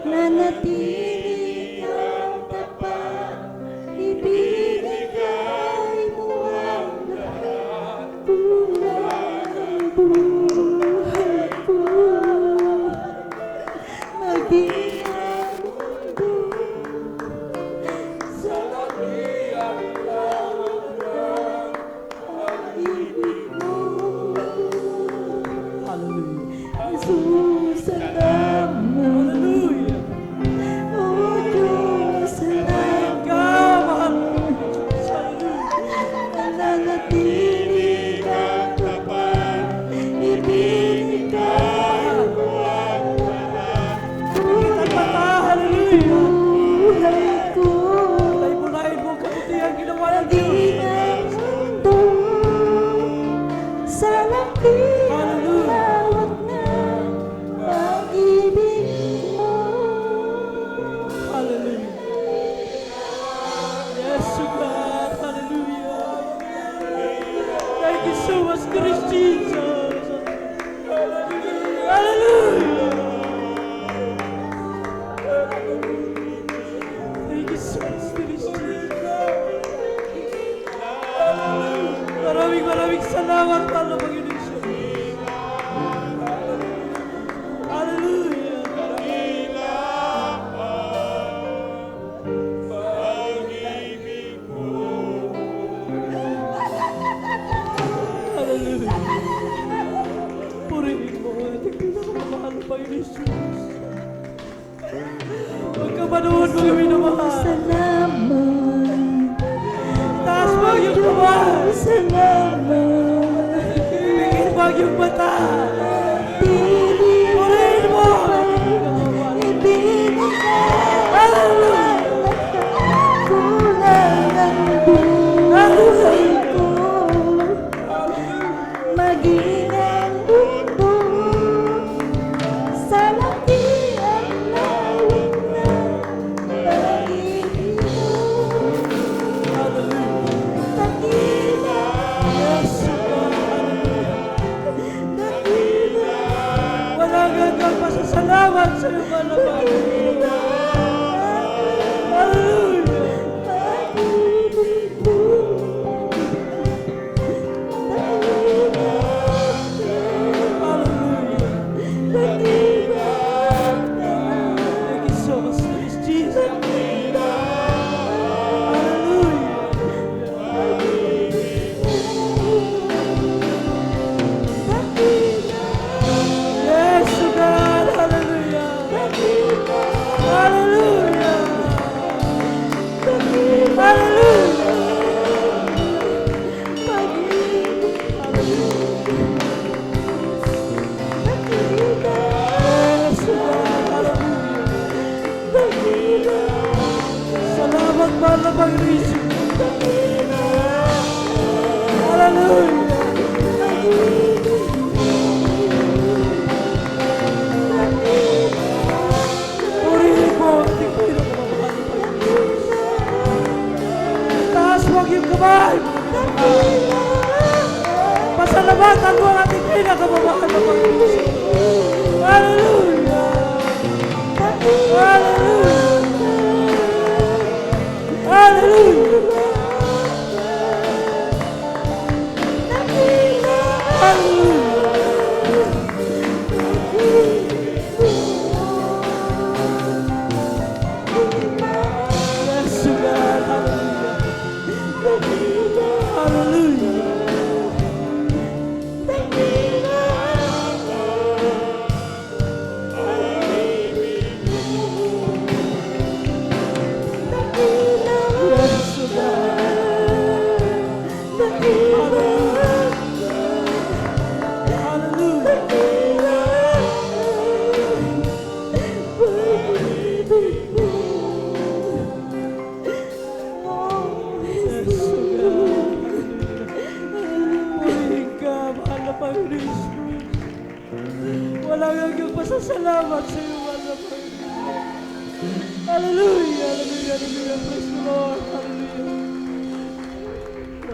nanatili kang tapat, ibinigay mo ang lahat, kulang ang buhay ko, maging ang mundo sa laki ang lawak ng pag-ibig mo. Jesus, salamat. O Diyos, salamat. Nananatili kang tapat, ibinigay mo ang lahat, buhay ko, maging ang mundo sa laki ang lawak ng pag-ibig mo. Yes, God. Hallelujah. Thank you so much, Christ Jesus. Hallelujah. Thank you so much, Christ Jesus. Maraming salamat, mahal na Panginoon Jesus. Hallelujah. Hallelujah. Purihin mo ang ating pinakamahal na Panginoon Jesus. Huwag ka manood mo kami na mahal. Salamat. Taas mo ang iyong kamay. Salamat. Ibigin mo ang iyong mata. Pili Purihin mo. ibinigay kulang ang buhay ko, maging ang mundo sa laki ang lawak ng pag-ibig mo. Dakila, Yes, God. dakila, Walang hanggang pasasalamat sa iyo, mahal na Panginoon. Hallelujah. pag-ibig mo. Hallelujah. Dakila, Thank you so much, Christ Jesus. Hallelujah. Yes, God. Hallelujah. Hallelujah. Hallelujah. Yes, God. Hallelujah. Salamat, mahal na Panginoon. Hallelujah. Purihin mo ang ating pinakamamahal na Panginoon. Taas mo ang iyong kamay. Pasalamatan mo ang ating pinakamamahal na Panginoon. Hallelujah. Hallelujah. Hallelujah. Yes, God. Hallelujah. Hallelujah. Yes, God. Hallelujah. Yes, God. Purihin ka, mahal na Panginoon. Walang hanggang pasasalamat sa iyo, mahal na Panginoon. Hallelujah, hallelujah, hallelujah. Praise the Lord. Hallelujah.